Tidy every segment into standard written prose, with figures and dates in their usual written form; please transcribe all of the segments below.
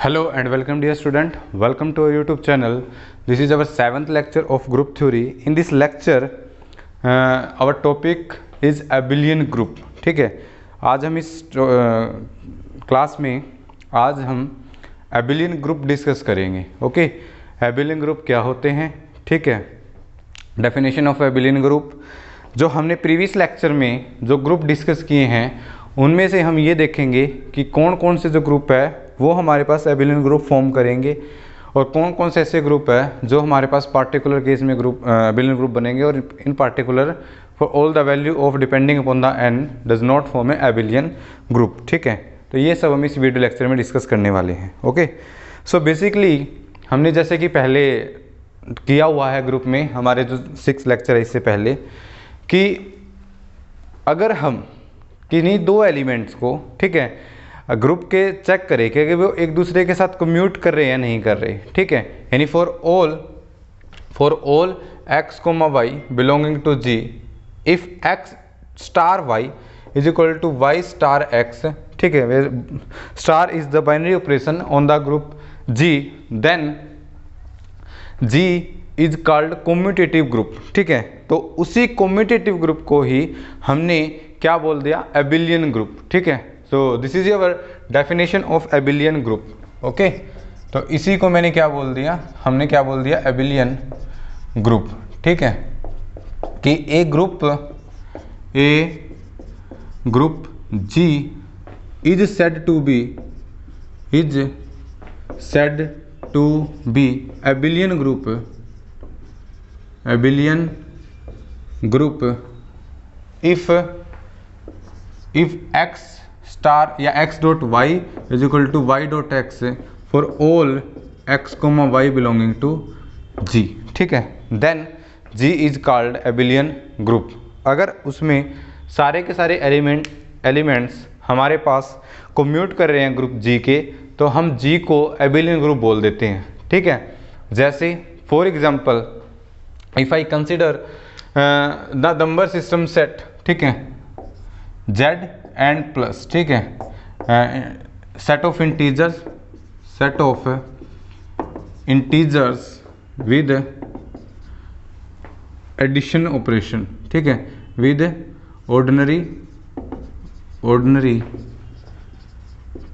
Hello and welcome dear student. Welcome to our YouTube channel. This is our 7th lecture of group theory. In this lecture our topic is abelian group. ठीक है, आज हम इस class में आज हम abelian group discuss करेंगे. Okay, abelian group क्या होते हैं, ठीक है, डेफिनेशन ऑफ abelian group. जो हमने प्रीवियस लेक्चर में जो ग्रुप डिस्कस किए हैं उनमें से हम ये देखेंगे कि कौन कौन से जो ग्रुप है वो हमारे पास एबिलियन ग्रुप फॉर्म करेंगे और कौन कौन से ऐसे ग्रुप है जो हमारे पास पार्टिकुलर केस में ग्रुप एबिलियन ग्रुप बनेंगे और in particular for all the value of depending upon the n does not form a abelian group. ठीक है, तो ये सब हम इस वीडियो लेक्चर में डिस्कस करने वाले हैं. ओके, सो बेसिकली हमने जैसे कि पहले किया हुआ है ग्रुप में, हमारे जो 6 लेक्चर है इससे पहले, कि अगर हम किन्हीं दो एलिमेंट्स को, ठीक है, ग्रुप के चेक करें कि वो एक दूसरे के साथ कम्यूट कर रहे हैं या नहीं कर रहे, ठीक है, यानी for all x comma y belonging to g, if x star y is equal to y star x, ठीक है, star is the binary operation on the group g, then g is called commutative group. ठीक है, तो उसी commutative group को ही हमने क्या बोल दिया, एबिलियन ग्रुप. ठीक है, so this is your definition of abelian group. Okay, तो इसी को मैंने क्या बोल दिया, हमने क्या बोल दिया, एबिलियन ग्रुप. ठीक है, कि a group G is said to be abelian group if x star या x dot y is equal to y dot x for all x comma y belonging to g. ठीक है, then g is called abelian group. अगर उसमें सारे के सारे elements हमारे पास commute कर रहे हैं ग्रुप g के, तो हम g को एबिलियन ग्रुप बोल देते हैं. ठीक है, जैसे for example if I consider the number system set, ठीक है, z एंड प्लस, ठीक है, set of integers with addition operation, ठीक है, विद ऑर्डिनरी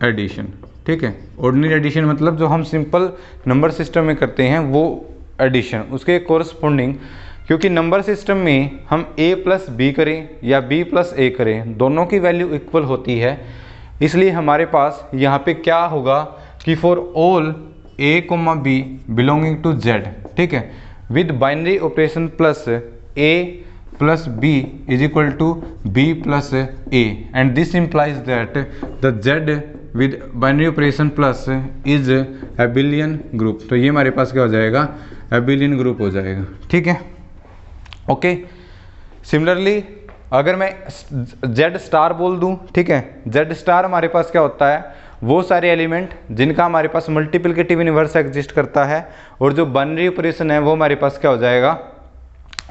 एडिशन. ठीक है, ऑर्डिनरी एडिशन मतलब जो हम सिंपल नंबर सिस्टम में करते हैं वो एडिशन, उसके कोरस्पोंडिंग, क्योंकि नंबर सिस्टम में हम a प्लस बी करें या b प्लस a करें, दोनों की वैल्यू इक्वल होती है. इसलिए हमारे पास यहाँ पे क्या होगा कि for all a comma b belonging to z, ठीक है, with binary operation plus a plus b is equal to b plus a, and this implies that the z with binary operation plus is abelian group. तो ये हमारे पास क्या हो जाएगा, abelian group हो जाएगा. ठीक है, ओके. सिमिलरली अगर मैं z स्टार बोल दूं, ठीक है, z स्टार हमारे पास क्या होता है, वो सारे एलिमेंट जिनका हमारे पास मल्टीप्लिकेटिव इनवर्स एग्जिस्ट करता है और जो बाइनरी ऑपरेशन है वो हमारे पास क्या हो जाएगा,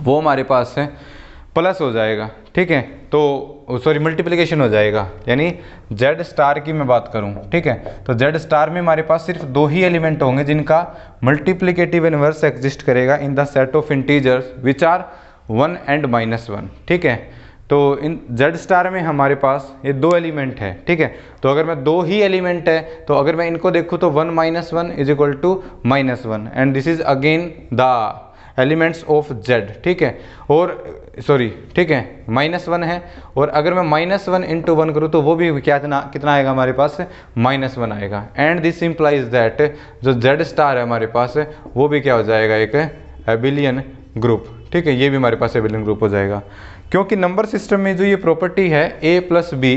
वो हमारे पास है प्लस हो जाएगा. ठीक है, तो सॉरी मल्टीप्लिकेशन हो जाएगा, यानी z स्टार की मैं बात करूं, ठीक है, तो z स्टार में हमारे पास सिर्फ दो ही एलिमेंट होंगे जिनका मल्टीप्लिकेटिव इनवर्स एग्जिस्ट करेगा in the set of integers which are 1 and -1. ठीक है, तो इन z स्टार में हमारे पास ये दो एलिमेंट है. ठीक है, तो अगर मैं दो ही एलिमेंट है तो अगर मैं इनको देखूँ तो 1 - 1 is equal to -1 and this is again the elements of z. ठीक है, और सॉरी, ठीक है, -1 है, और अगर मैं -1 इंटू 1 करूँ तो वो भी कितना आएगा हमारे पास, -1 आएगा. एंड दिस इम्प्लाइज दैट जो z स्टार है हमारे पास वो भी क्या हो जाएगा, एक एबिलियन ग्रुप. ठीक है, ये भी हमारे पास एबिलियन ग्रुप हो जाएगा, क्योंकि नंबर सिस्टम में जो ये प्रॉपर्टी है a plus b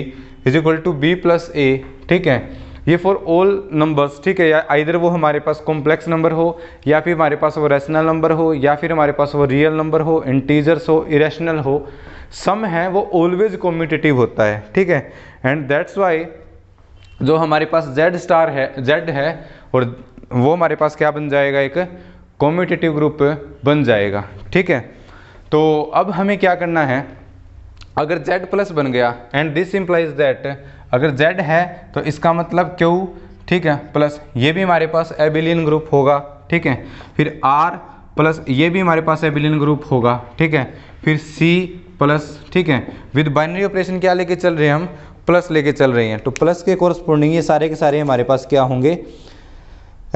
is equal to b plus a, ठीक है, ये फॉर ऑल नंबर्स. ठीक है, या आइदर वो हमारे पास कॉम्प्लेक्स नंबर हो या फिर हमारे पास वो रैशनल नंबर हो या फिर हमारे पास वो रियल नंबर हो, इंटीजर्स हो, इरेशनल हो, सम है वो ऑलवेज कम्यूटेटिव होता है. ठीक है, एंड दैट्स वाई जो हमारे पास z स्टार है, z है, और वो हमारे पास क्या बन जाएगा, एक कम्यूटेटिव ग्रुप बन जाएगा. ठीक है, तो अब हमें क्या करना है, अगर z प्लस बन गया एंड दिस इम्प्लाइज दैट अगर z है तो इसका मतलब ठीक है, प्लस ये भी हमारे पास एबिलियन ग्रुप होगा, ठीक है, फिर R प्लस ये भी हमारे पास एबिलियन ग्रुप होगा, ठीक है, फिर C प्लस, ठीक है, विद बाइनरी ऑपरेशन क्या लेके चल रहे हैं हम, प्लस लेके चल रहे हैं, तो प्लस के कोरस्पोंडिंग ये सारे के सारे हमारे पास क्या होंगे,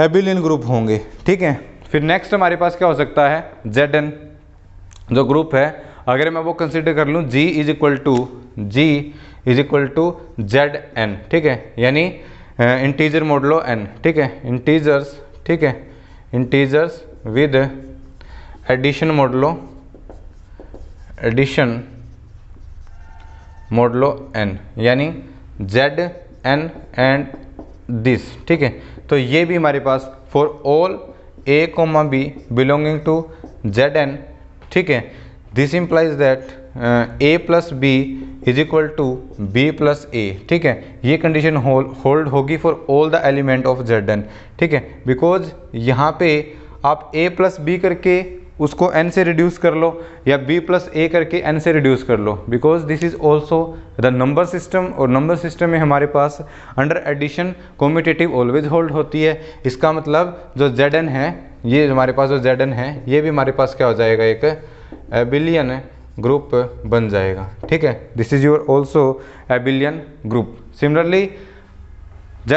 एबिलियन ग्रुप होंगे, ठीक है। फिर नेक्स्ट हमारे पास क्या हो सकता है, Zn जो ग्रुप है, अगर मैं वो कंसिडर कर लूँ G is equal to Zn, ठीक है, यानी इंटीजर मॉडलो n, ठीक है, इंटीजर्स, ठीक है, integers with addition modulo n, यानी Zn एंड दिस, ठीक है। तो ये भी हमारे पास for all a, b belonging to Zn, ठीक है, this implies that a plus b is equal to b plus a, ठीक है, ये कंडीशन होल्ड होगी for all the element of Zn, ठीक है, बिकॉज यहाँ पे आप a प्लस b करके उसको n से रिड्यूस कर लो या b प्लस a करके n से रिड्यूस कर लो, because this is also the number system, और नंबर सिस्टम में हमारे पास under addition commutative always hold होती है। इसका मतलब जो Zn है, ये हमारे पास जो Zn है, ये भी हमारे पास क्या हो जाएगा, एक एबिलियन ग्रुप बन जाएगा, ठीक है, this is your also abelian group. Similarly Z,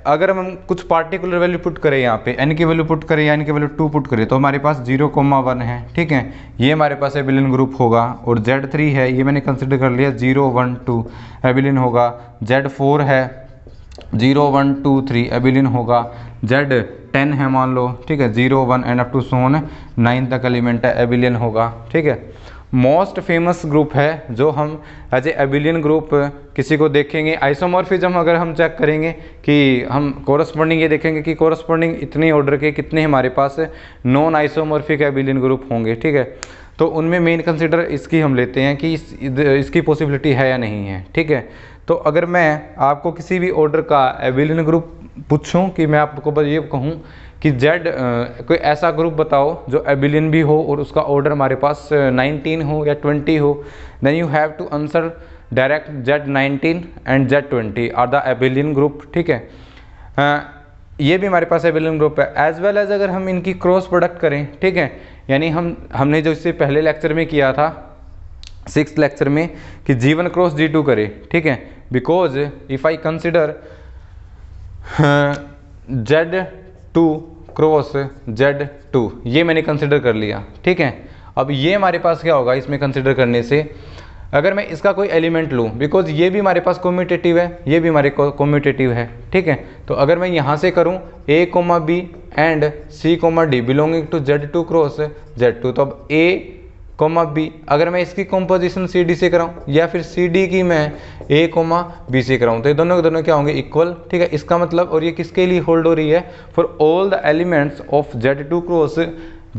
अगर हम कुछ पार्टिकुलर वैल्यू पुट करें, यहाँ पे n की वैल्यू पुट करें या n की वैल्यू 2 पुट करें, तो हमारे पास 0,1 है, ठीक है, ये हमारे पास एबिलियन ग्रुप होगा, और Z3 है, ये मैंने कंसिडर कर लिया 0, 1, 2 एबिलियन होगा, Z4 है 0, 1, 2, 3 एबिलियन होगा, Z10 है मान लो, ठीक है, 0, 1 एंड अप टू सोन 9 तक एलिमेंट है, एबिलियन होगा, ठीक है। मोस्ट फेमस ग्रुप है जो हम एज ए एबिलियन ग्रुप किसी को देखेंगे, आइसोमॉर्फिज्म अगर हम चेक करेंगे कि हम कोरस्पॉन्डिंग ये देखेंगे कि कोरस्पॉन्डिंग इतने ऑर्डर के कितने हमारे पास नॉन आइसोमॉर्फिक एबिलियन ग्रुप होंगे, ठीक है, तो उनमें मेन कंसिडर इसकी हम लेते हैं कि इसकी पॉसिबिलिटी है या नहीं है, ठीक है। तो अगर मैं आपको किसी भी ऑर्डर का एबिलियन ग्रुप पूछूं कि मैं आपको बस ये कहूँ कि Z कोई ऐसा ग्रुप बताओ जो एबिलियन भी हो और उसका ऑर्डर हमारे पास 19 हो या 20 हो, then you have to answer direct Z19 and Z20 are the abelian group, ठीक है। ये भी हमारे पास एबिलियन ग्रुप है, एज वेल एज अगर हम इनकी क्रॉस प्रोडक्ट करें, ठीक है, यानी हमने जो इससे पहले लेक्चर में किया था 6th लेक्चर में कि G1 क्रॉस G2 करे, ठीक है, because if I consider Z2 cross Z2, ये मैंने कंसिडर कर लिया, ठीक है। अब ये हमारे पास क्या होगा, इसमें कंसिडर करने से अगर मैं इसका कोई एलिमेंट लूँ, बिकॉज ये भी हमारे पास कम्यूटेटिव है, ये भी हमारे कम्यूटेटिव है, ठीक है, तो अगर मैं यहाँ से करूँ a, b and c, d belonging to Z2 cross Z2, तो अब a, b, अगर मैं इसकी कॉम्पोजिशन सी डी से कराऊँ या फिर सी डी की मैं a, b से कराऊँ, तो ये दोनों के दोनों क्या होंगे, इक्वल, ठीक है। इसका मतलब, और ये किसके लिए होल्ड हो रही है, for all the elements of Z2 cross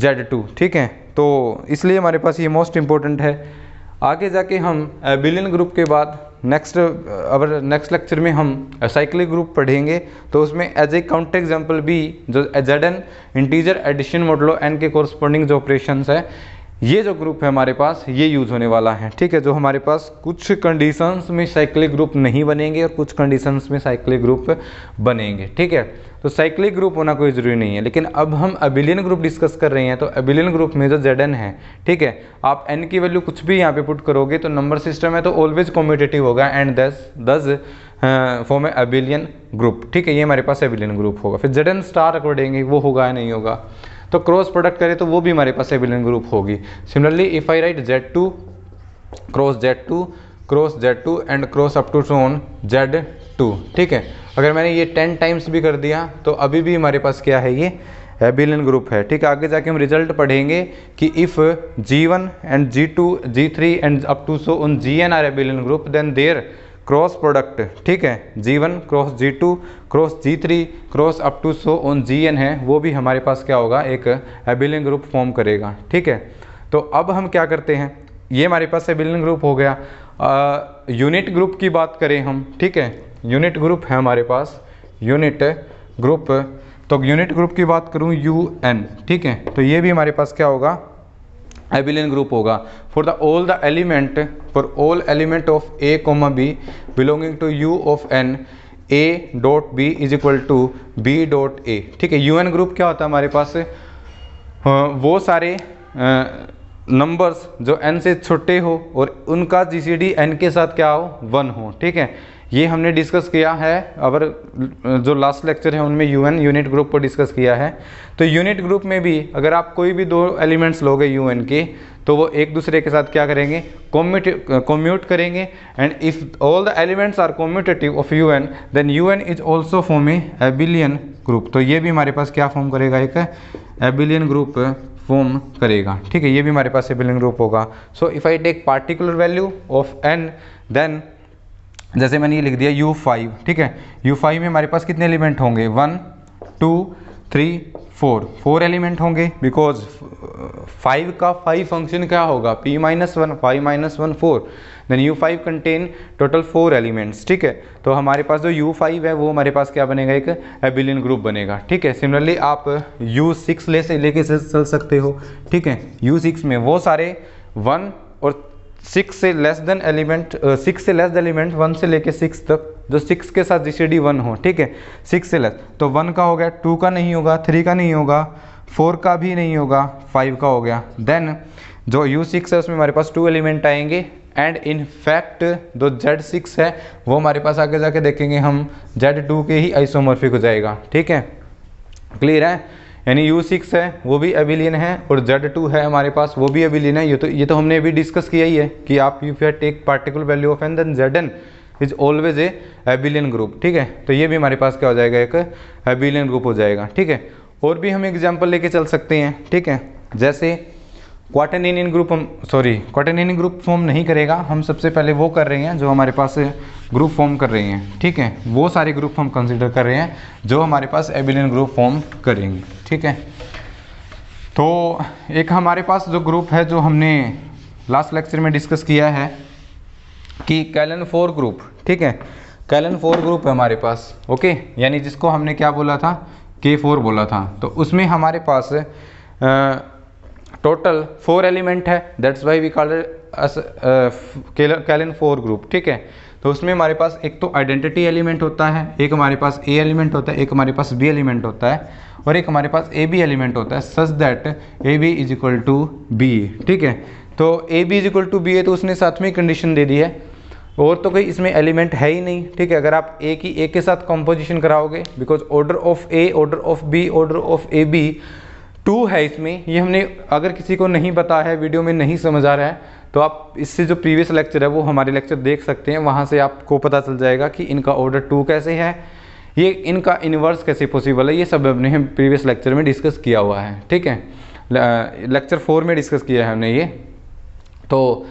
Z2, ठीक है, तो इसलिए हमारे पास ये मोस्ट इंपॉर्टेंट है। आगे जाके हम एबिलियन ग्रुप के बाद नेक्स्ट लेक्चर में हम साइक्लिक ग्रुप पढ़ेंगे, तो उसमें एज ए काउंटर एग्जाम्पल भी जो Zn integer addition modulo n के कोरस्पॉन्डिंग जो ऑपरेशंस है, ये जो ग्रुप है हमारे पास ये यूज़ होने वाला है, ठीक है, जो हमारे पास कुछ कंडीशंस में साइक्लिक ग्रुप नहीं बनेंगे और कुछ कंडीशंस में साइक्लिक ग्रुप बनेंगे, ठीक है। तो साइक्लिक ग्रुप होना कोई ज़रूरी नहीं है, लेकिन अब हम एबिलियन ग्रुप डिस्कस कर रहे हैं, तो एबिलियन ग्रुप में जो Zn है, ठीक है, आप n की वैल्यू कुछ भी यहाँ पे पुट करोगे तो नंबर सिस्टम है तो ऑलवेज कम्यूटेटिव होगा एंड दस फॉर्म ए एबिलियन ग्रुप, ठीक है, ये हमारे पास एबिलियन ग्रुप होगा। फिर Zn स्टार अकॉर्डिंग वो होगा या नहीं होगा, तो क्रॉस प्रोडक्ट करें तो वो भी हमारे पास एबिलियन ग्रुप होगी। Similarly if I write Z2 cross Z2 and cross up to सोन Z2, ठीक है, अगर मैंने ये 10 टाइम्स भी कर दिया तो अभी भी हमारे पास क्या है, ये एबिलियन ग्रुप है, ठीक है। आगे जाके हम रिजल्ट पढ़ेंगे कि if G1 and G2 G3 and up to so on Gn are abelian group then there cross product, ठीक है, G1 cross G2 cross G3 cross up to so on Gn है, वो भी हमारे पास क्या होगा, एक एबिलियन ग्रुप फॉर्म करेगा, ठीक है। तो अब हम क्या करते हैं, ये हमारे पास एबिलियन ग्रुप हो गया। यूनिट ग्रुप की बात करें हम, ठीक है, यूनिट ग्रुप है हमारे पास, यूनिट ग्रुप, तो यूनिट ग्रुप की बात करूँ UN, ठीक है, तो ये भी हमारे पास क्या होगा, एबिलियन ग्रुप होगा for all element of a, b belonging to U of n a dot b is equal to b dot a. ठीक है, यूएन ग्रुप क्या होता है हमारे पास, वो सारे नंबर्स जो n से छोटे हो और उनका जीसीडी n के साथ क्या हो, 1 हो। ठीक है, ये हमने डिस्कस किया है, अगर जो लास्ट लेक्चर है उनमें यूएन यूनिट ग्रुप को डिस्कस किया है। तो यूनिट ग्रुप में भी अगर आप कोई भी दो एलिमेंट्स लोगे यूएन के, तो वो एक दूसरे के साथ क्या करेंगे, कम्यूट करेंगे। And if all the elements are commutative of U n then U n is also form a abelian group. तो ये भी हमारे पास क्या फॉर्म करेगा, एक एबिलियन ग्रुप फॉर्म करेगा। ठीक है, ये भी हमारे पास एबिलियन ग्रुप होगा। So if I take particular value of n then जैसे मैंने ये लिख दिया U5। ठीक है, U5 में हमारे पास कितने एलिमेंट होंगे, 1 2 3 4, 4 एलिमेंट होंगे, बिकॉज 5 का 5 फंक्शन क्या होगा, p minus 1, 5 minus 1 4, then U5 contain total 4 elements. ठीक है, तो हमारे पास जो U5 है वो हमारे पास क्या बनेगा, एक एबिलियन ग्रुप बनेगा। ठीक है, सिमिलरली आप U6 लेके चल सकते हो। ठीक है, U6 में वो सारे 1 और 6 से लेस देन एलिमेंट, 6 से लेस एलिमेंट 1 से लेके 6 तक, जो 6 के साथ जीसीडी 1 हो। ठीक है, 6 से लेस, तो 1 का हो गया, 2 का नहीं होगा, 3 का नहीं होगा, 4 का भी नहीं होगा, 5 का हो गया। देन जो U6 है उसमें हमारे पास 2 एलिमेंट आएंगे। एंड इन फैक्ट जो Z6 है वो हमारे पास आगे जाके देखेंगे हम Z2 के ही आइसोमॉर्फिक हो जाएगा। ठीक है, क्लियर है, यानी U6 है वो भी एबिलियन है और Z2 है हमारे पास वो भी एबिलियन है। ये तो हमने अभी डिस्कस किया ही है कि आप if you take particular value of n then Zn is always a abelian group. ठीक है, तो ये भी हमारे पास क्या हो जाएगा, एक एबिलियन ग्रुप हो जाएगा। ठीक है, और भी हम एग्जाम्पल लेके चल सकते हैं। ठीक है, जैसे क्वाटरनेरियन ग्रुप क्वाटरनेरियन ग्रुप फॉर्म नहीं करेगा, हम सबसे पहले वो कर रहे हैं जो हमारे पास ग्रुप फॉर्म कर रहे हैं। ठीक है, वो सारे ग्रुप हम कंसिडर कर रहे हैं जो हमारे पास एबिलियन ग्रुप फॉर्म करेंगे। ठीक है, तो एक हमारे पास जो ग्रुप है जो हमने लास्ट लेक्चर में डिस्कस किया है कि कैलन-4 ग्रुप। ठीक है, कैलन-4 ग्रुप है हमारे पास, ओके, यानी जिसको हमने क्या बोला था, K4 बोला था। तो उसमें हमारे पास टोटल 4 एलिमेंट है, that's why we call Klein four group. ठीक है, तो उसमें हमारे पास एक तो आइडेंटिटी एलिमेंट होता है, एक हमारे पास A एलिमेंट होता है, एक हमारे पास B एलिमेंट होता है और एक हमारे पास AB एलिमेंट होता है, such that AB is equal to B। ठीक है, तो AB is equal to B है तो उसने साथ में कंडीशन दे दी है, और तो कोई इसमें एलिमेंट है ही नहीं। ठीक है, अगर आप A की A के साथ कंपोजिशन कराओगे, because order of A, order of B, order of AB 2 है इसमें। ये हमने, अगर किसी को नहीं पता है, वीडियो में नहीं समझ आ रहा है, तो आप इससे जो प्रीवियस लेक्चर है वो हमारे लेक्चर देख सकते हैं, वहाँ से आपको पता चल जाएगा कि इनका ऑर्डर 2 कैसे है, ये इनका इन्वर्स कैसे पॉसिबल है, ये सब हमने प्रीवियस लेक्चर में डिस्कस किया हुआ है। ठीक है, लेक्चर 4 में डिस्कस किया है हमने ये। तो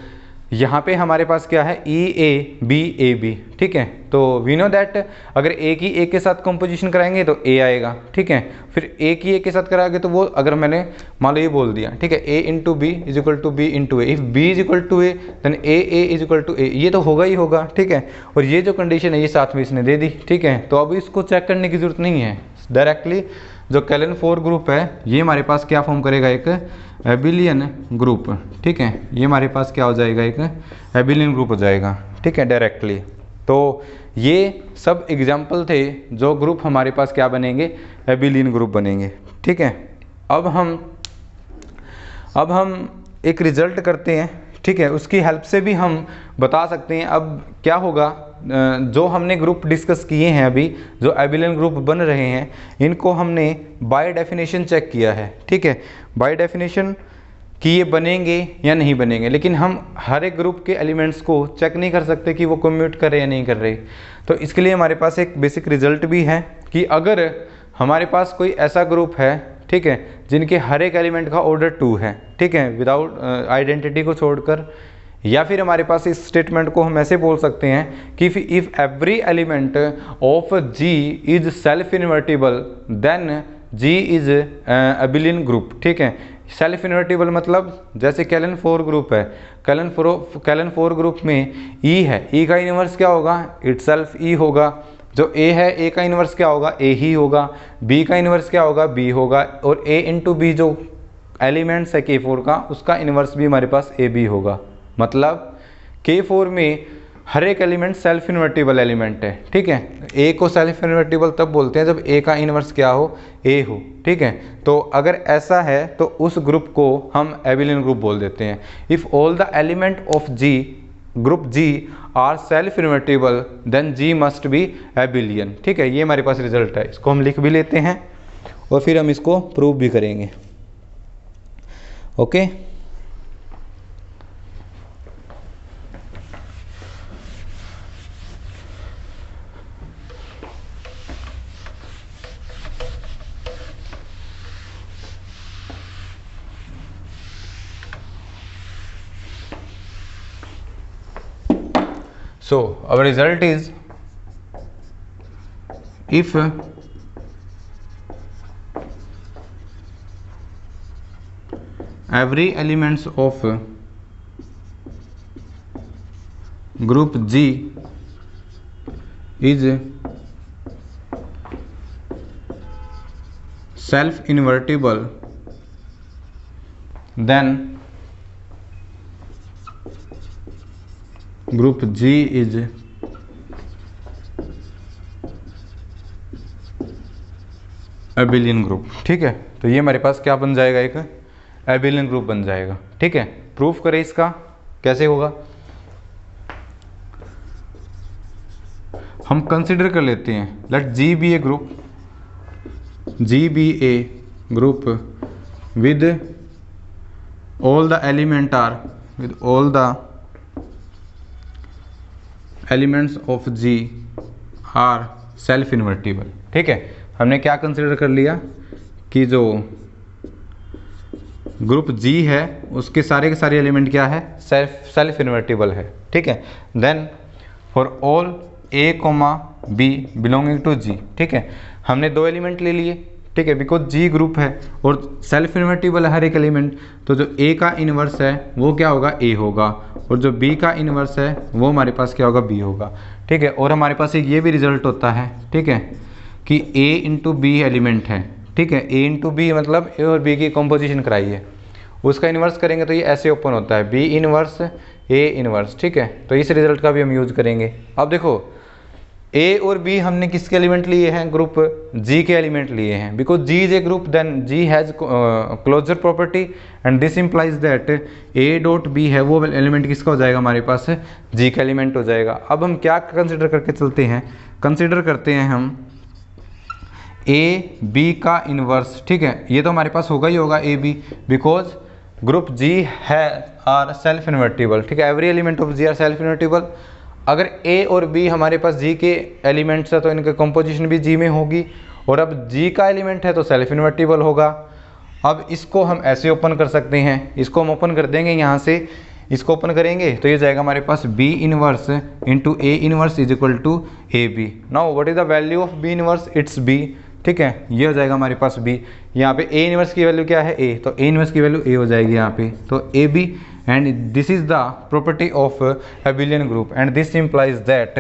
यहाँ पे हमारे पास क्या है, EABAB। ठीक है, तो वी नो दैट अगर A की A के साथ कंपोजिशन कराएंगे तो A आएगा। ठीक है, फिर A की A के साथ कराएंगे तो वो, अगर मैंने मान लो ये बोल दिया, ठीक है, A into b is equal to b into a, if B is equal to a then A is equal to a, ये तो होगा ही होगा। ठीक है, और ये जो कंडीशन है ये साथ में इसने दे दी। ठीक है, तो अब इसको चेक करने की जरूरत नहीं है, डायरेक्टली जो कैलन-4 ग्रुप है ये हमारे पास क्या फॉर्म करेगा, एक एबिलियन ग्रुप। ठीक है, ये हमारे पास क्या हो जाएगा, एक एबिलियन ग्रुप हो जाएगा। ठीक है, डायरेक्टली। तो ये सब एग्जाम्पल थे जो ग्रुप हमारे पास क्या बनेंगे, एबिलियन ग्रुप बनेंगे। ठीक है, अब हम एक रिजल्ट करते हैं। ठीक है, उसकी हेल्प से भी हम बता सकते हैं अब क्या होगा। जो हमने ग्रुप डिस्कस किए हैं अभी, जो एबिलियन ग्रुप बन रहे हैं, इनको हमने बाय डेफिनेशन चेक किया है। ठीक है, बाय डेफिनेशन कि ये बनेंगे या नहीं बनेंगे, लेकिन हम हर एक ग्रुप के एलिमेंट्स को चेक नहीं कर सकते कि वो कम्यूट कर रहे या नहीं कर रहे। तो इसके लिए हमारे पास एक बेसिक रिजल्ट भी है कि अगर हमारे पास कोई ऐसा ग्रुप है, ठीक है, जिनके हर एक एलिमेंट का ऑर्डर 2 है, ठीक है, विदाउट आइडेंटिटी को छोड़कर, या फिर हमारे पास इस स्टेटमेंट को हम ऐसे बोल सकते हैं कि if every element of G is self invertible then G is abelian group. ठीक है, सेल्फ इन्वर्टिबल मतलब जैसे कैलन-4 ग्रुप है, कैलन-4 ग्रुप में E है, E का इन्वर्स क्या होगा, इटसेल्फ E होगा। जो A है, A का इन्वर्स क्या होगा, A ही होगा। B का इन्वर्स क्या होगा, B होगा। और A इंटू B जो एलिमेंट्स है K4 का, उसका इन्वर्स भी हमारे पास AB होगा। मतलब K4 में हर एक एलिमेंट सेल्फ इन्वर्टिबल एलिमेंट है, ठीक है। ए को सेल्फ इन्वर्टिबल तब बोलते हैं जब ए का इन्वर्स क्या हो, ए हो, ठीक है। तो अगर ऐसा है तो उस ग्रुप को हम एबिलियन ग्रुप बोल देते हैं। If all the element of G group G are self invertible then G must be abelian, ठीक है। ये हमारे पास रिजल्ट है, इसको हम लिख भी लेते हैं और फिर हम इसको प्रूव भी करेंगे। Okay so our result is if every elements of group G is self invertible then group G is abelian group, ठीक है। तो ये हमारे पास क्या बन जाएगा, एक एबिलियन ग्रुप बन जाएगा, ठीक है। प्रूफ करें इसका कैसे होगा, हम कंसीडर कर लेते हैं let G be a group, G be a group with all the element are with all the elements of G are self invertible, ठीक है। हमने क्या कंसिडर कर लिया कि जो ग्रुप G है उसके सारे के सारे एलिमेंट क्या है, सेल्फ इन्वर्टिबल है, ठीक है। Then for all A, B belonging to G, ठीक है। हमने दो एलिमेंट ले लिए, ठीक है, बिकॉज G ग्रुप है और सेल्फ इन्वर्टिबल है हर एक एलिमेंट, तो जो A का इन्वर्स है वो क्या होगा, A होगा, और जो B का इन्वर्स है वो हमारे पास क्या होगा, B होगा, ठीक है। और हमारे पास एक ये भी रिजल्ट होता है, ठीक है, कि A इंटू बी एलिमेंट है, ठीक है। A इंटू बी मतलब A और B की कंपोजिशन कराई है, उसका इन्वर्स करेंगे तो ये ऐसे ओपन होता है, B इन्वर्स A इन्वर्स, ठीक है। तो इस रिजल्ट का भी हम यूज करेंगे। अब देखो A और B हमने किसके एलिमेंट लिए हैं, ग्रुप G के एलिमेंट लिए हैं, because G is a group then G has closure property and this implies that A dot B है वो एलिमेंट किसका हो जाएगा, हमारे पास G का एलिमेंट हो जाएगा। अब हम क्या कंसिडर करके चलते हैं, कंसिडर करते हैं हम A B का इन्वर्स, ठीक है। ये तो हमारे पास होगा ही होगा A B, because group G है आर सेल्फ इन्वर्टिबल, ठीक है। Every element of G are self invertible. अगर A और B हमारे पास G के एलिमेंट्स है तो इनका कंपोजिशन भी G में होगी, और अब G का एलिमेंट है तो सेल्फ इन्वर्टिबल होगा। अब इसको हम ऐसे ओपन कर सकते हैं, इसको हम ओपन कर देंगे यहाँ से, इसको ओपन करेंगे तो ये जाएगा हमारे पास B inverse into A inverse is equal to AB। Now what is the value of B inverse, it's B, ठीक है। ये हो जाएगा हमारे पास B। यहाँ पे A इनवर्स की वैल्यू क्या है, A, तो A इनवर्स की वैल्यू A हो जाएगी यहाँ पे, तो AB and this is the property of abelian group and this implies that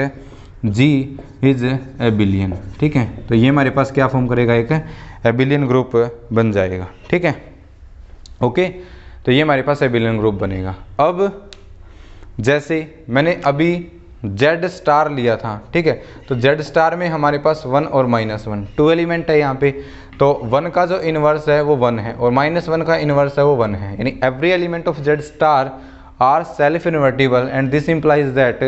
G is abelian, ठीक है। तो ये हमारे पास क्या फॉर्म करेगा, एक abelian ग्रुप बन जाएगा, ठीक है। ओके तो ये हमारे पास abelian ग्रुप बनेगा। अब जैसे मैंने अभी Z स्टार लिया था, ठीक है, तो Z स्टार में हमारे पास 1 और -1 टू एलिमेंट है यहाँ पे, तो 1 का जो इन्वर्स है वो 1 है और -1 का इन्वर्स है वो 1 है, यानी every element of Z star are self invertible and this implies that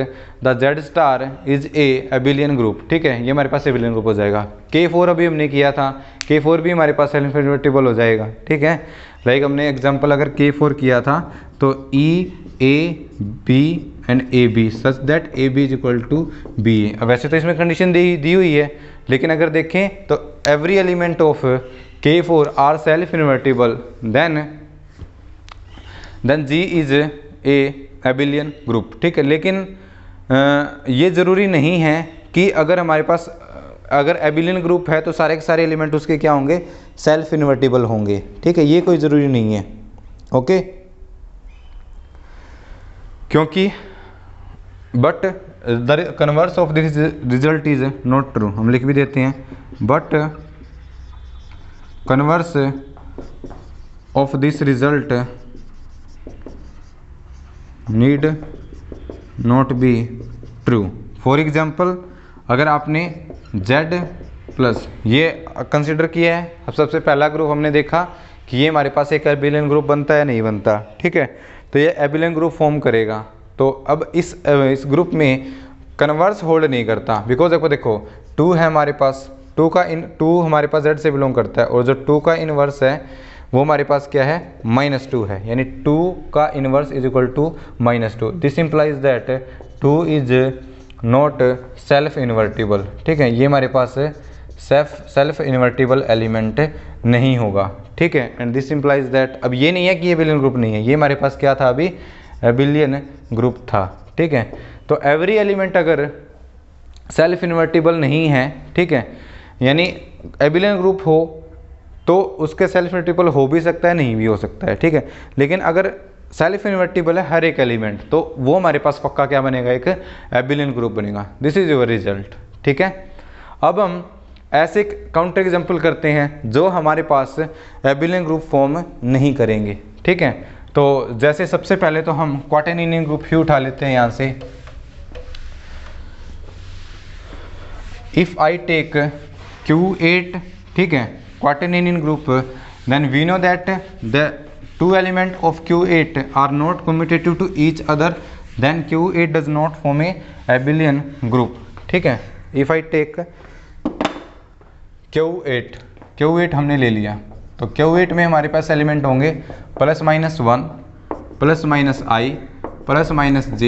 the Z star is a abelian group, ठीक है। ये हमारे पास एबिलियन ग्रुप हो जाएगा। K4 अभी हमने किया था, K4 भी हमारे पास सेल्फ इन्वर्टिबल हो जाएगा, ठीक है। लाइक हमने एग्जाम्पल अगर K4 किया था तो E A B and AB such that AB is equal to BA। अब वैसे तो इसमें कंडीशन दी हुई है, लेकिन अगर देखें तो every element of K4 are self invertible then G is a abelian group, ठीक है। लेकिन ये ज़रूरी नहीं है कि अगर हमारे पास अगर एबिलियन ग्रुप है तो सारे के सारे एलिमेंट उसके क्या होंगे, सेल्फ इन्वर्टिबल होंगे, ठीक है। ये कोई ज़रूरी नहीं है, ओके। क्योंकि but the converse of this result is not true, हम लिख भी देते हैं, but converse of this result need not be true. For example अगर आपने Z प्लस ये कंसिडर किया है, अब सबसे पहला ग्रुप हमने देखा कि ये हमारे पास एक एबिलियन ग्रुप बनता है नहीं बनता, ठीक है, तो ये एबिलियन ग्रुप फॉर्म करेगा। तो अब इस ग्रुप में कन्वर्स होल्ड नहीं करता, बिकॉज देखो 2 है हमारे पास, 2 हमारे पास Z से बिलोंग करता है, और जो 2 का इन्वर्स है वो हमारे पास क्या है, -2 है, यानी 2 का inverse is equal to -2। This implies that 2 is not self invertible, ठीक है, ये हमारे पास सेल्फ इन्वर्टिबल एलिमेंट नहीं होगा, ठीक है। एंड दिस इम्प्लाइज दैट, अब ये नहीं है कि ये एबिलियन ग्रुप नहीं है, ये हमारे पास क्या था अभी, एबिलियन ग्रुप था, ठीक है। तो एवरी एलिमेंट अगर सेल्फ इन्वर्टिबल नहीं है, ठीक है, यानी एबिलियन ग्रुप हो तो उसके सेल्फ इन्वर्टिबल हो भी सकता है नहीं भी हो सकता है, ठीक है, लेकिन अगर सेल्फ इन्वर्टिबल है हर एक एलिमेंट तो वो हमारे पास पक्का क्या बनेगा, एक एबिलियन ग्रुप बनेगा। दिस इज योर रिजल्ट, ठीक है। अब हम ऐसे काउंटर एग्जाम्पल करते हैं जो हमारे पास एबिलियन ग्रुप फॉर्म नहीं करेंगे, ठीक है। तो जैसे सबसे पहले तो हम क्वाटेनियन ग्रुप ही उठा लेते हैं यहाँ से। इफ आई टेक Q8, ठीक है, quaternion group, then we know that the 2 element of Q8 are not commutative to each other, then Q8 does not form a abelian group, ठीक है। if I take Q8 हमने ले लिया, तो Q8 में हमारे पास एलिमेंट होंगे +-1 +-i +-j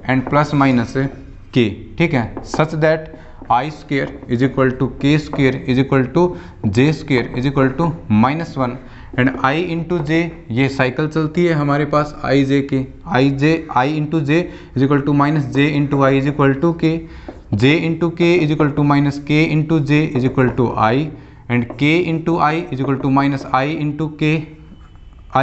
एंड +-k, ठीक है, such that I square is equal to K square is equal to J square is equal to -1 and I into j, ये साइकिल चलती है हमारे पास I into J is equal to -j into I is equal to K, J into K is equal to -K into J is equal to I and K into I is equal to -I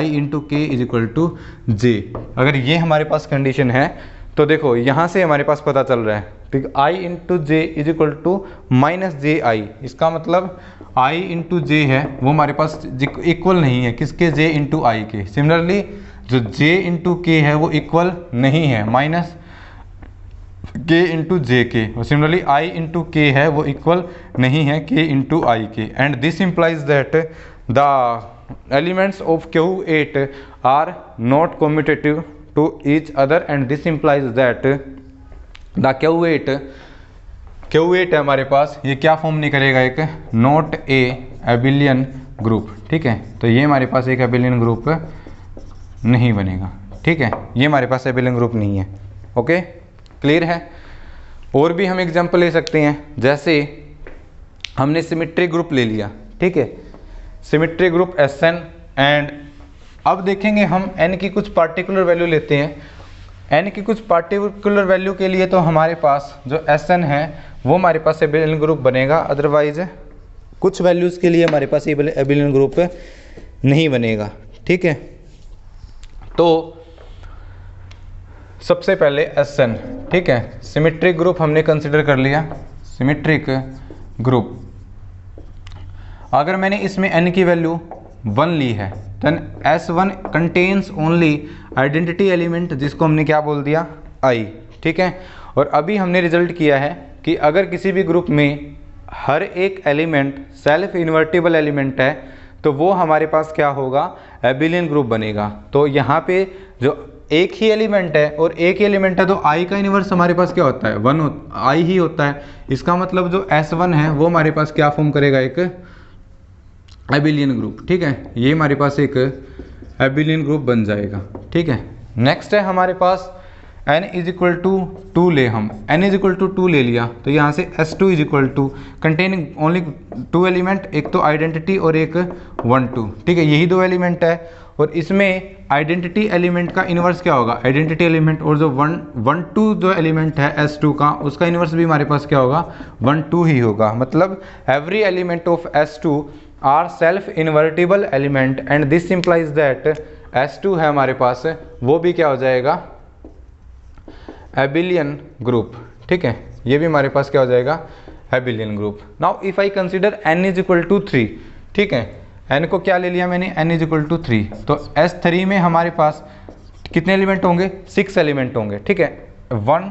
into K is equal to J। अगर ये हमारे पास condition है तो देखो यहाँ से हमारे पास पता चल रहा है, ठीक, I into J is equal to -ji, इसका मतलब I इंटू जे है वो हमारे पास इक्वल नहीं है किसके, J इंटू आई के। सिमिलरली जो J इंटू के है वो इक्वल नहीं है -k इंटू जे के, और सिमिलरली I इंटू के है वो इक्वल नहीं है K into I K. And this implies that the elements of Q8 are not commutative to each other, and this implies that the Q8 है हमारे पास, ये क्या फॉर्म नहीं करेगा, एक नॉट ए एबिलियन ग्रुप, ठीक है। तो ये हमारे पास एक एबिलियन ग्रुप नहीं बनेगा, ठीक है, ये हमारे पास एबिलियन ग्रुप नहीं है। ओके, क्लियर है। और भी हम एग्जांपल ले सकते हैं, जैसे हमने सिमेट्रिक ग्रुप ले लिया, ठीक है, सिमेट्रिक ग्रुप Sn, एंड अब देखेंगे हम n की कुछ पार्टिकुलर वैल्यू लेते हैं। n की कुछ पार्टिकुलर वैल्यू के लिए तो हमारे पास जो Sn है वो हमारे पास एबिलियन ग्रुप बनेगा, अदरवाइज कुछ वैल्यूज़ के लिए हमारे पास एबिलियन ग्रुप नहीं बनेगा, ठीक है। तो सबसे पहले Sn, ठीक है, सिमेट्रिक ग्रुप हमने कंसिडर कर लिया। सिमेट्रिक ग्रुप अगर मैंने इसमें n की वैल्यू 1 ली है, then S1 contains only identity element, जिसको हमने क्या बोल दिया, I, ठीक है। और अभी हमने रिजल्ट किया है कि अगर किसी भी ग्रुप में हर एक एलिमेंट सेल्फ इन्वर्टिबल एलिमेंट है तो वो हमारे पास क्या होगा, एबिलियन ग्रुप बनेगा। तो यहाँ पे जो एक ही एलिमेंट है और एक ही एलिमेंट है तो I का इन्वर्स हमारे पास क्या होता है, 1 I ही होता है। इसका मतलब जो S1 है वो हमारे पास क्या फॉर्म करेगा, एक एबिलियन ग्रुप, ठीक है, ये हमारे पास एक एबिलियन ग्रुप बन जाएगा, ठीक है। नेक्स्ट है हमारे पास n इज इक्वल टू 2 ले, हम n इज इक्वल टू 2 ले लिया, तो यहाँ से S2 is equal to containing only 2 element, एक तो आइडेंटिटी और एक 1 2, ठीक है, यही 2 एलिमेंट है। और इसमें आइडेंटिटी एलिमेंट का इन्वर्स क्या होगा, आइडेंटिटी एलिमेंट, और जो 1 2 जो एलिमेंट है S2 का, उसका इन्वर्स भी हमारे पास क्या होगा, 1 2 ही होगा। मतलब every element of S2 are self invertible element, and this implies that S2 है हमारे पास वो भी क्या हो जाएगा, एबिलियन ग्रुप, ठीक है, ये भी हमारे पास क्या हो जाएगा, abelian group. Now if I consider n is equal to 3, ठीक है, n को क्या ले लिया मैंने, n इज इक्वल टू 3, तो S3 में हमारे पास कितने एलिमेंट होंगे, 6 एलिमेंट होंगे, ठीक है, 1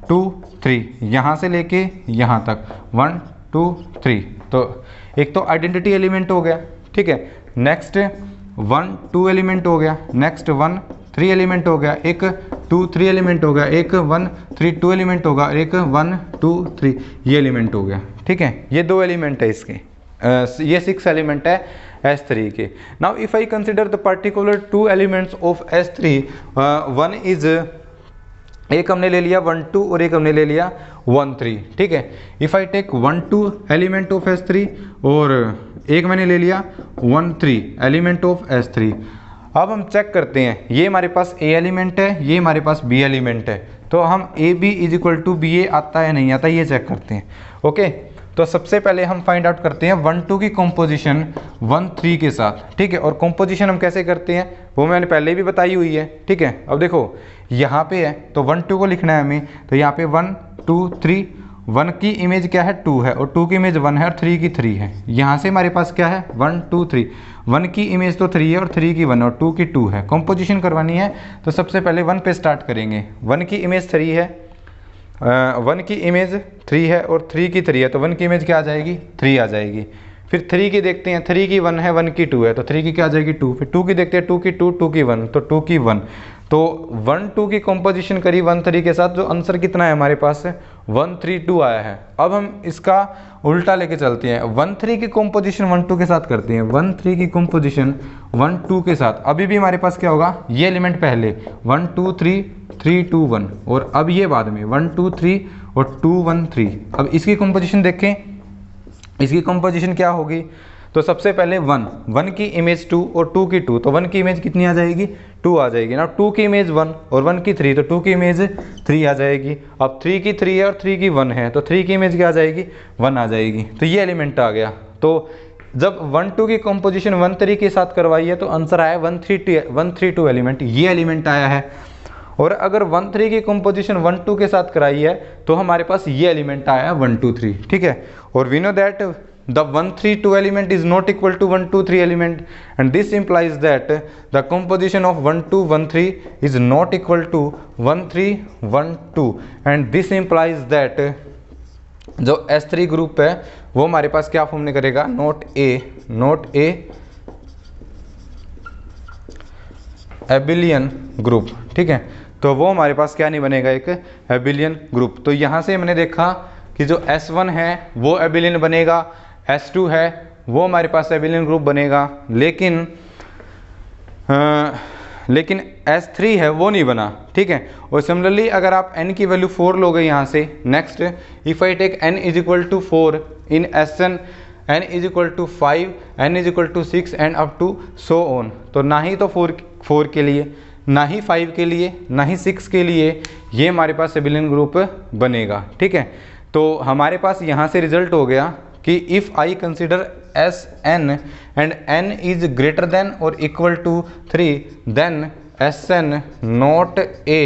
2 3, यहाँ से लेके यहाँ तक 1 2 3। तो एक तो आइडेंटिटी एलिमेंट हो गया, ठीक है। नेक्स्ट 1 2 एलिमेंट हो गया, नेक्स्ट 1 3 एलिमेंट हो गया, एक 2 3 एलिमेंट हो गया, एक 1 3 2 एलिमेंट होगा, एक 1 2 3 ये एलिमेंट हो गया, ठीक है। ये 2 एलिमेंट है इसके, ये 6 एलिमेंट है S3 के। Now if I consider the particular 2 elements of S3, one is, एक हमने ले लिया 1 2 और एक हमने ले लिया 1 3, ठीक है। If I take 1 2 element of S3 और एक मैंने ले लिया 1 3 एलिमेंट ऑफ S3। अब हम चेक करते हैं, ये हमारे पास A एलिमेंट है, ये हमारे पास B एलिमेंट है, तो हम AB is equal to BA आता है नहीं आता ये चेक करते हैं। ओके, तो सबसे पहले हम फाइंड आउट करते हैं 1 2 की कॉम्पोजिशन 1 3 के साथ, ठीक है। और कॉम्पोजिशन हम कैसे करते हैं वो मैंने पहले भी बताई हुई है, ठीक है। अब देखो यहाँ पे है तो 1 2 को लिखना है हमें, तो यहाँ पे 1 2 3, 1 की इमेज क्या है 2 है और 2 की इमेज 1 है और 3 की 3 है। यहाँ से हमारे पास क्या है 1 2 3, 1 की इमेज तो 3 है और 3 की 1 और 2 की 2 है। कॉम्पोजिशन करवानी है तो सबसे पहले 1 पे स्टार्ट करेंगे। 1 की इमेज 3 है, 1 की इमेज 3 है और 3 की 3 है, तो 1 की इमेज क्या आ जाएगी 3 आ जाएगी। फिर 3 की देखते हैं, 3 की 1 है, 1 की 2 है, तो 3 की क्या आ जाएगी 2। फिर 2 की देखते हैं, 2 की 2, 2 की 1, तो 2 की 1। तो 1 2 की कॉम्पोजिशन करी 1 3 के साथ, जो आंसर कितना है हमारे पास 1 3 2 आया है। अब हम इसका उल्टा लेके चलते हैं, 1 3 की कॉम्पोजिशन 1 2 के साथ करते हैं। 1 3 की कॉम्पोजिशन 1 2 के साथ, अभी भी हमारे पास क्या होगा, ये एलिमेंट पहले 1 2 3 3 2 1 और अब ये बाद में 1 2 3 और 2 1 3। अब इसकी कॉम्पोजिशन देखें, इसकी कॉम्पोजिशन क्या होगी, तो सबसे पहले 1 की इमेज 2 और 2 की 2, तो 1 की इमेज कितनी आ जाएगी 2 आ जाएगी ना। 2 की इमेज 1 और 1 की 3, तो 2 की इमेज 3 आ जाएगी। अब 3 की 3 है और 3 की 1 है, तो 3 की इमेज क्या आ जाएगी 1 आ जाएगी। तो ये एलिमेंट आ गया। तो जब 1 2 की कॉम्पोजिशन 1 3 के साथ करवाई है तो आंसर आया 1 3 2 एलिमेंट, ये एलिमेंट आया है। और अगर 1 3 की कॉम्पोजिशन 1 2 के साथ कराई है तो हमारे पास ये एलिमेंट आया 1 2 3, ठीक है। और we know that the 1 3 2 element is not equal to 1 2 3 element, and this implies that the composition of 1 2 1 3 is not equal to 1 3 1 2, and this implies that जो S3 ग्रुप है वो हमारे पास क्या फॉर्म में करेगा, नोट ए एबिलियन ग्रुप, ठीक है। तो वो हमारे पास क्या नहीं बनेगा, एक एबिलियन ग्रुप। तो यहाँ से मैंने देखा कि जो S1 है वो एबिलियन बनेगा, S2 है वो हमारे पास एबिलियन ग्रुप बनेगा, लेकिन S3 है वो नहीं बना, ठीक है। और सिमिलरली अगर आप n की वैल्यू 4 लोगे यहाँ से, next if I take n is equal to 4 in Sn, n is equal to 5, n is equal to 6 and up to so on, तो ना ही तो 4 के लिए, ना ही 5 के लिए, ना ही 6 के लिए ये हमारे पास एबिलियन ग्रुप बनेगा, ठीक है। तो हमारे पास यहाँ से रिजल्ट हो गया कि if I consider Sn and n is greater than और equal to 3 then Sn not a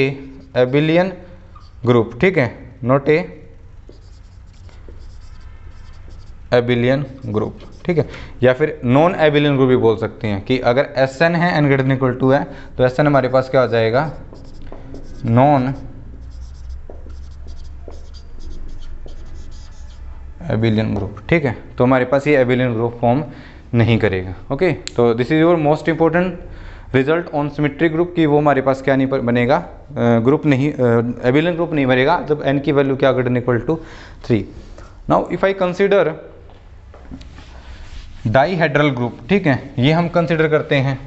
abelian group, ठीक है, नॉट ए एबिलियन ग्रुप, ठीक है। या फिर नॉन एबिलियन ग्रुप भी बोल सकते हैं कि अगर Sn है n greater than equal to है तो Sn हमारे पास क्या हो जाएगा, नॉन एबिलियन ग्रुप, ठीक है। तो हमारे पास ये एबिलियन ग्रुप फॉर्म नहीं करेगा। ओके, तो this is your most important result on symmetric group कि वो हमारे पास क्या नहीं बनेगा, ग्रुप नहीं, एबिलियन ग्रुप नहीं बनेगा जब n की वैल्यू क्या greater than equal to 3। Now if I consider dihedral group, ठीक है, ये हम कंसिडर करते हैं।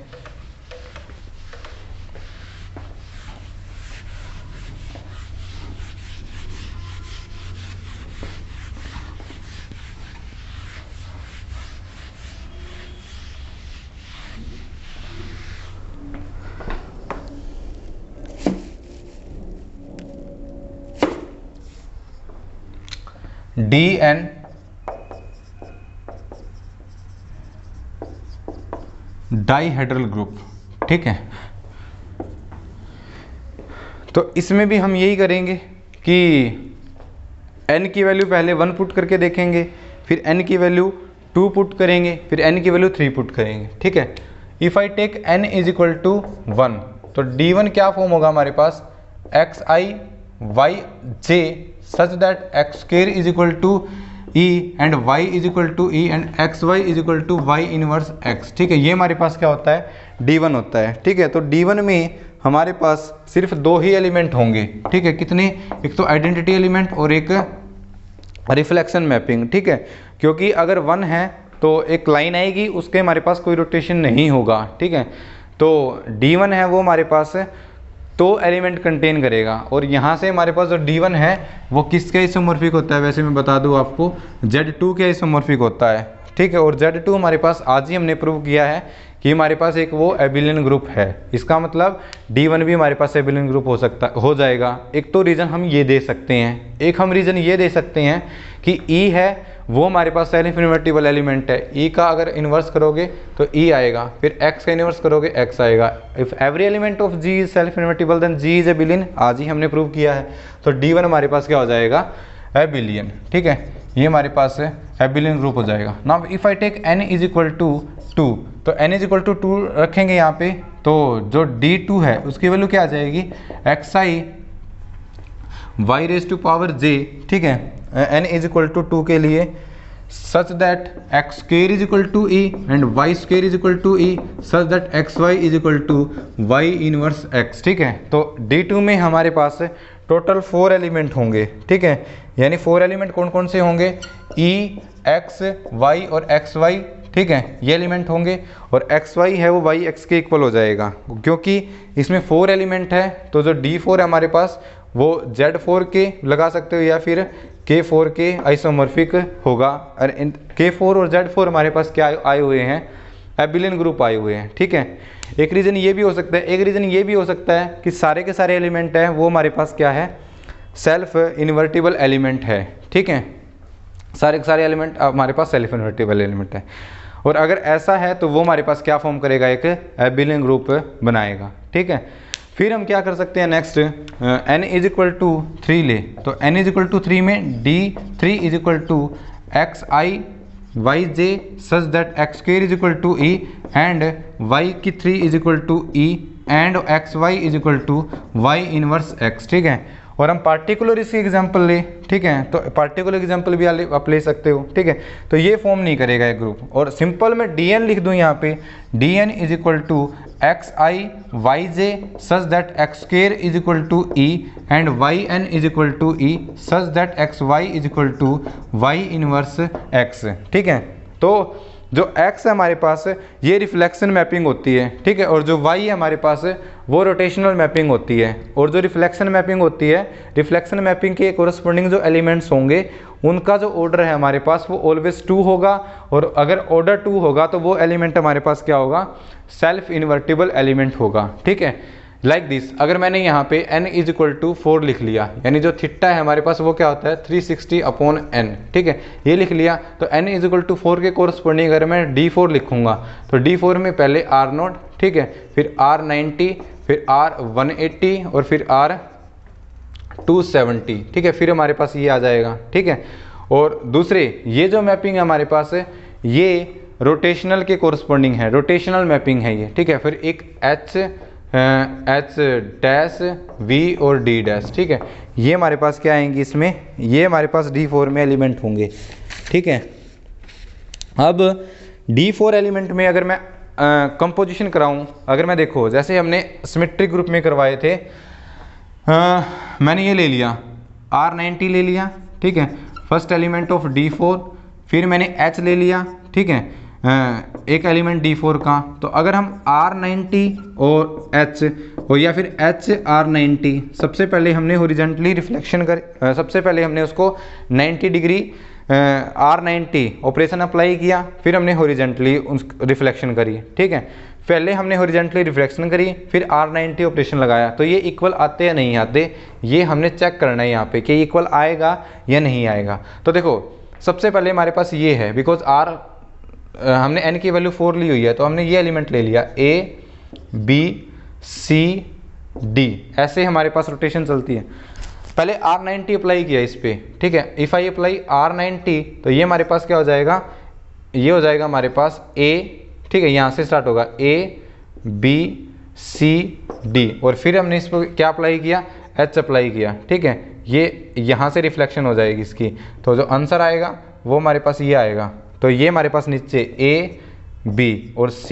DN डाईहेड्रल ग्रुप, ठीक है। तो इसमें भी हम यही करेंगे कि n की वैल्यू पहले 1 पुट करके देखेंगे, फिर n की वैल्यू 2 पुट करेंगे, फिर n की वैल्यू 3 पुट करेंगे, ठीक है। If I take n is equal to 1 तो D1 क्या फॉर्म होगा हमारे पास, xi y j such that x square is equal to e and y is equal to e and x y is equal to y inverse x. ठीक है, ये हमारे पास क्या होता है, D1 होता है। ठीक है, तो D1 में हमारे पास सिर्फ 2 ही एलिमेंट होंगे। ठीक है, कितने, एक तो आइडेंटिटी एलिमेंट और एक रिफ्लेक्शन मैपिंग। ठीक है, क्योंकि अगर 1 है तो एक लाइन आएगी, उसके हमारे पास कोई रोटेशन नहीं होगा। ठीक है, तो D1 है वो हमारे पास 2 एलिमेंट कंटेन करेगा, और यहाँ से हमारे पास जो D1 है वो किसके आइसोमॉर्फिक होता है, वैसे मैं बता दूँ आपको, Z2 के आइसोमॉर्फिक होता है। ठीक है, और Z2 हमारे पास आज ही हमने प्रूव किया है कि हमारे पास एक वो एबिलियन ग्रुप है। इसका मतलब D1 भी हमारे पास एबिलियन ग्रुप हो जाएगा। एक तो रीज़न हम ये दे सकते हैं, एक हम रीज़न ये दे सकते हैं कि E है वो हमारे पास सेल्फ इन्वर्टिबल एलिमेंट है। E का अगर इन्वर्स करोगे तो E आएगा, फिर X का इन्वर्स करोगे X आएगा। If every element of G is self invertible then G is abelian, आज ही हमने प्रूव किया है। तो D1 हमारे पास क्या हो जाएगा, एबिलियन। ठीक है, ये हमारे पास एबिलियन ग्रुप हो जाएगा। Now if I take n is equal to 2, तो n इज इक्वल टू 2 रखेंगे यहाँ पे, तो जो D2 है उसकी वैल्यू क्या आ जाएगी, xi y raise to power j। ठीक है, n इज इक्वल टू 2 के लिए such that x square is equal to e and y square is equal to e such that x y is equal to y inverse x. ठीक है, तो D2 में हमारे पास टोटल 4 एलिमेंट होंगे। ठीक है, यानी 4 एलिमेंट कौन कौन से होंगे, E, X, Y और XY। ठीक है, ये एलिमेंट होंगे, और XY है वो YX के इक्वल हो जाएगा, क्योंकि इसमें 4 एलिमेंट है। तो जो D4 है हमारे पास वो Z4 के लगा सकते हो या फिर K4 के आइसोमॉर्फिक होगा। और K4 और Z4 हमारे पास क्या आए हुए हैं, एबिलियन ग्रुप आए हुए हैं। ठीक है, एक रीज़न ये भी हो सकता है, एक रीज़न ये भी हो सकता है कि सारे के सारे एलिमेंट हैं वो हमारे पास क्या है, सेल्फ इन्वर्टिबल एलिमेंट है। ठीक है, सारे के सारे एलिमेंट हमारे पास सेल्फ इन्वर्टिबल एलिमेंट है, और अगर ऐसा है तो वो हमारे पास क्या फॉर्म करेगा, एक एबिलियन ग्रुप बनाएगा। ठीक है, फिर हम क्या कर सकते हैं next, n is equal to 3 ले, तो n इज इक्वल टू 3 में D3 is equal to xi yj such that x square is equal to e and y की 3 is equal to e and xy is equal to y inverse x। ठीक है, और हम particular इसकी example ले। ठीक है, तो पार्टिकुलर एग्जांपल भी आप ले सकते हो। ठीक है, तो ये फॉर्म नहीं करेगा एक ग्रुप, और सिंपल में dn लिख दूं यहाँ पे, dn is equal to xi yj such that x square is equal to e and yn is equal to e such that xy is equal to y inverse x। ठीक है, तो जो x है हमारे पास ये रिफ्लेक्शन मैपिंग होती है। ठीक है, और जो y है हमारे पास वो रोटेशनल मैपिंग होती है। और जो रिफ्लेक्शन मैपिंग होती है, रिफ्लेक्शन मैपिंग के कोरस्पॉन्डिंग जो एलिमेंट्स होंगे उनका जो ऑर्डर है हमारे पास वो ऑलवेज 2 होगा, और अगर ऑर्डर 2 होगा तो वो एलिमेंट हमारे पास क्या होगा, सेल्फ इन्वर्टिबल एलिमेंट होगा। ठीक है, लाइक दिस, अगर मैंने यहाँ पे n इज इक्वल टू 4 लिख लिया, यानी जो थीटा है हमारे पास वो क्या होता है 360 अपॉन n। ठीक है, ये लिख लिया, तो n इज इक्वल टू 4 के कोरस्पॉन्डिंग अगर मैं D4 लिखूंगा तो D4 में पहले R0, ठीक है, फिर R90, फिर R180 और फिर R270। ठीक है, फिर हमारे पास ये आ जाएगा। ठीक है, और दूसरे ये जो मैपिंग है हमारे पास है ये रोटेशनल के कोरस्पॉन्डिंग है, रोटेशनल मैपिंग है ये। ठीक है, फिर एक H डैश V और D डैश। ठीक है, ये हमारे पास क्या आएंगी इसमें, ये हमारे पास D4 में एलिमेंट होंगे। ठीक है, अब D4 एलिमेंट में अगर मैं कंपोजिशन कराऊं, अगर मैं देखो जैसे हमने सिमेट्रिक ग्रुप में करवाए थे, मैंने ये ले लिया R90 ले लिया। ठीक है, फर्स्ट एलिमेंट ऑफ D4, फिर मैंने H ले लिया। ठीक है, एक एलिमेंट D4 का, तो अगर हम R90 और H और या फिर H R90, सबसे पहले हमने हॉरिजॉन्टली रिफ्लेक्शन कर, सबसे पहले हमने उसको 90 डिग्री R90 ऑपरेशन अप्लाई किया, फिर हमने हॉरिजॉन्टली रिफ्लेक्शन करी। ठीक है, पहले हमने हॉरिजॉन्टली रिफ्लेक्शन करी, फिर R90 ऑपरेशन लगाया, तो ये इक्वल आते या नहीं आते, ये हमने चेक करना है यहाँ पे कि इक्वल आएगा या नहीं आएगा। तो देखो सबसे पहले हमारे पास ये है, बिकॉज हमने n की वैल्यू 4 ली हुई है, तो हमने ये एलिमेंट ले लिया A B C D, ऐसे हमारे पास रोटेशन चलती है। पहले R90 अप्लाई किया इस पे। ठीक है, इफ़ आई अप्लाई R90 तो ये हमारे पास क्या हो जाएगा, ये हो जाएगा हमारे पास A। ठीक है, यहाँ से स्टार्ट होगा A B C D, और फिर हमने इस पर क्या अप्लाई किया, H अप्लाई किया, ठीक है, ये यहाँ से रिफ्लेक्शन हो जाएगी इसकी, तो जो आंसर आएगा वो हमारे पास ये आएगा। तो ये हमारे पास नीचे A B और C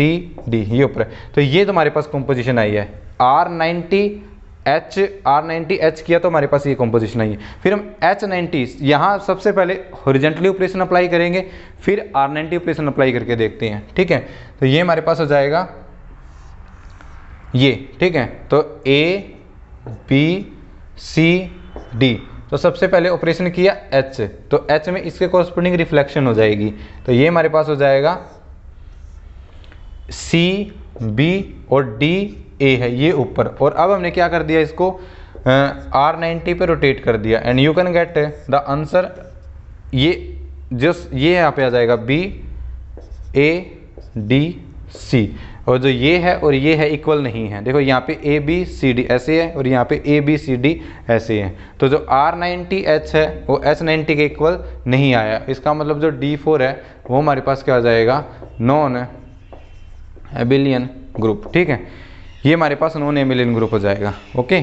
D ये ऊपर है, तो ये तो हमारे पास कॉम्पोजिशन आई है। R90H किया तो हमारे पास ये कॉम्पोजिशन आई है। फिर हम H90 यहाँ सबसे पहले हॉरिजेंटली ऑपरेशन अप्लाई करेंगे, फिर R90 ऑपरेशन अप्लाई करके देखते हैं, ठीक है। तो ये हमारे पास हो जाएगा ये, ठीक है। तो A B C D, तो सबसे पहले ऑपरेशन किया H, तो H में इसके कॉरस्पॉन्डिंग रिफ्लेक्शन हो जाएगी, तो ये हमारे पास हो जाएगा C B और D A है ये ऊपर। और अब हमने क्या कर दिया, इसको R90 पे रोटेट कर दिया, and you can get the answer, ये जस्ट ये यहाँ पे आ जाएगा B A D C, और जो ये है और ये है इक्वल नहीं है। देखो यहाँ पे A B C D ऐसे है और यहाँ पे A B C D ऐसे है, तो जो R90H है वो H90 के इक्वल नहीं आया। इसका मतलब जो D4 है वो हमारे पास क्या आ जाएगा, नॉन एबिलियन ग्रुप, ठीक है। ये हमारे पास नॉन एबिलियन ग्रुप हो जाएगा, ओके।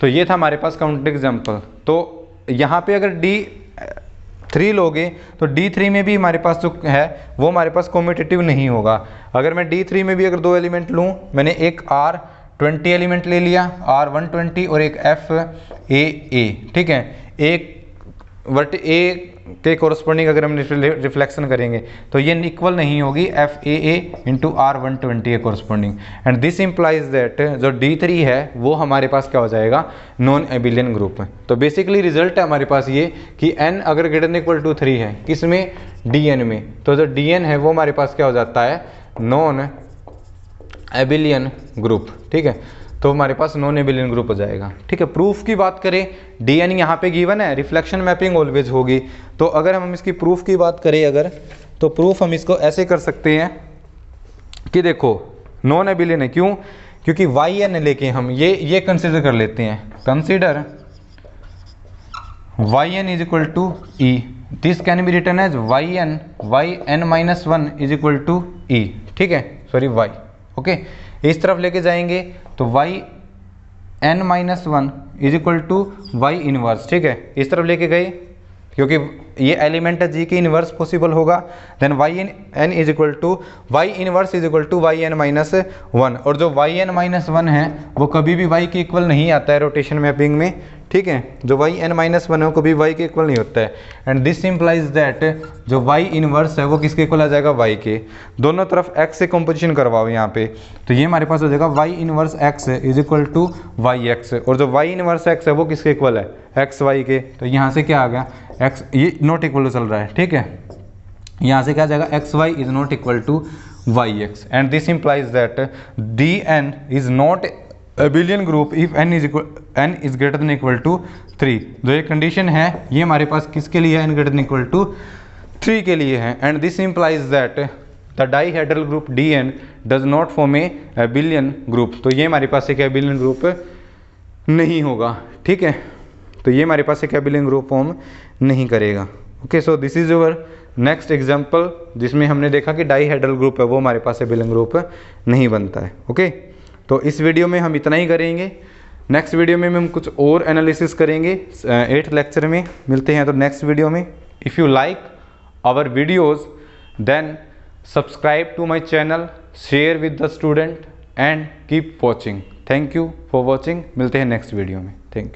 तो ये था हमारे पास काउंटर एग्जाम्पल। तो यहाँ पे अगर D3 लोगे तो D3 में भी हमारे पास जो है वो हमारे पास कॉम्पिटिटिव नहीं होगा। अगर मैं D3 में भी अगर 2 एलिमेंट लूँ, मैंने एक R20 एलिमेंट ले लिया, R120 और एक FAA, ठीक है, एक वर्ट A के कोरस्पॉन्डिंग अगर हम रिफ्लेक्शन करेंगे तो ये इक्वल नहीं होगी FAA इंटू R120 के corresponding, and this implies that जो D3 है वो हमारे पास क्या हो जाएगा, नॉन एबिलियन ग्रुप है। तो बेसिकली रिजल्ट है हमारे पास ये कि n अगर ग्रेटर देन इक्वल टू 3 है, किसमें, DN में, तो जो DN है वो हमारे पास क्या हो जाता है, नॉन एबिलियन ग्रुप, ठीक है। तो हमारे पास नॉन एबिलियन ग्रुप हो जाएगा, ठीक है। प्रूफ की बात करें, DN यहाँ पे गिवन है, रिफ्लेक्शन मैपिंग ऑलवेज होगी। तो अगर हम इसकी प्रूफ की बात करें अगर, तो प्रूफ हम इसको ऐसे कर सकते हैं कि देखो नॉन एबिलियन है, क्यों, क्योंकि YN लेके हम ये कंसिडर कर लेते हैं, consider YN is equal to E, this can be written as YN-1 is equal to E, ठीक है, सॉरी Y, ओके। इस तरफ लेके जाएंगे तो YN-1 is equal to Y inverse, ठीक है, इस तरफ लेके गए क्योंकि ये एलिमेंट है G के इनवर्स पॉसिबल होगा, then YN is equal to Y inverse is equal to YN-1, और जो YN-1 है वो कभी भी Y के इक्वल नहीं आता है रोटेशन मैपिंग में, ठीक है। जो YN-1 है वो कभी Y के इक्वल नहीं होता है, एंड दिस इम्प्लाइज दैट जो Y इनवर्स है वो किसके इक्वल आ जाएगा, Y के। दोनों तरफ X से कंपोजिशन करवाओ यहाँ पे, तो ये हमारे पास हो जाएगा Y inverse X is equal to YX, और जो Y इनवर्स X है वो किसके इक्वल है, XY के। तो यहाँ से क्या आ गया, X ये नॉट इक्वल चल रहा है, ठीक है, यहाँ से क्या आ जाएगा, XY is not equal to YX, and this implies that DN is not abelian group if n is greater than equal to 3। जो ये कंडीशन है ये हमारे पास किसके लिए है, n greater than equal to 3 के लिए है, and this implies that the dihedral group DN does not form a abelian group. तो ये हमारे पास एक एबिलियन ग्रुप नहीं होगा, ठीक है। तो ये हमारे पास एक एबिलियन ग्रुप फॉर्म नहीं करेगा, okay. So this is your next example जिसमें हमने देखा कि डाइहेड्रल ग्रुप है वो हमारे पास एबिलियन ग्रुप नहीं बनता है, ओके। तो इस वीडियो में हम इतना ही करेंगे, नेक्स्ट वीडियो में हम कुछ और एनालिसिस करेंगे, 8th लेक्चर में मिलते हैं तो नेक्स्ट वीडियो में। If you like our videos then subscribe to my channel, share with the student and keep watching. Thank you for watching, मिलते हैं नेक्स्ट वीडियो में, थैंक यू।